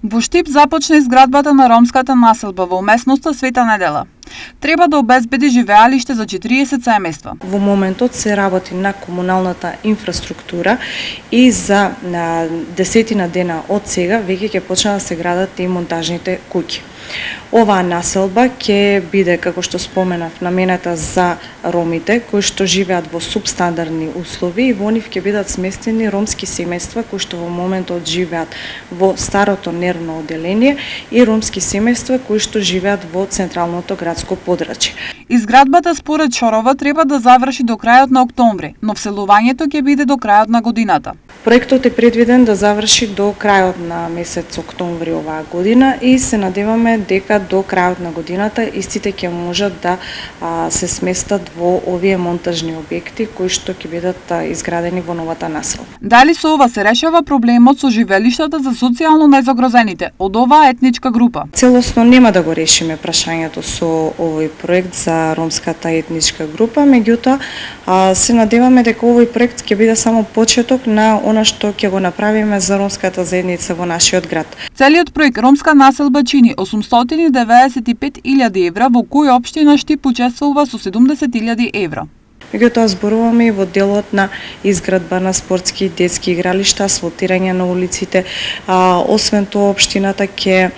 Во Штип започна изградбата на ромската населба во местноста Света Недела. Треба да обезбеди живеалиште за 40 семејства. Во моментот се работи на комуналната инфраструктура и за десетина дена од сега веќе ќе почнат да се градат и монтажните куќи. Оваа населба ќе биде, како што споменав, наменета за ромите кои што живеат во субстандардни услови и во нив ќе бидат сместени ромски семејства кои што во моментот живеат во старото нервно одделение и ромски семејства кои што живеат во централното градско подрачје. Изградбата според Шорова треба да заврши до крајот на октомври, но вселувањето ќе биде до крајот на годината. Проектот е предвиден да заврши до крајот на месец октомври оваа година и се надеваме дека до крајот на годината истите ќе можат да се сместат во овие монтажни објекти кои што ќе бидат изградени во новата населба. Дали со ова се решава проблемот со живелиштата за социјално најзагрозените од оваа етничка група? Целосно нема да го решиме прашањето со овој проект за ромската етничка група, меѓутоа се надеваме дека овој проект ќе биде само почеток на она што ќе го направиме за ромската заедница во нашиот град. Целиот проект ромска населба чини 895.000 евра, во кој општина Штип учествува со 70.000 евра. Меѓутоа зборуваме и во делот на изградба на спортски и детски игралишта, асфалтирање на улиците. Освен тоа, општината ќе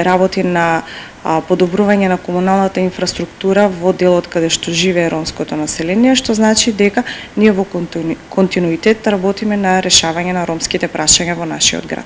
работи на подобрување на комуналната инфраструктура во делот каде што живее ромското население, што значи дека ние во континуитет работиме на решавање на ромските прашања во нашиот град.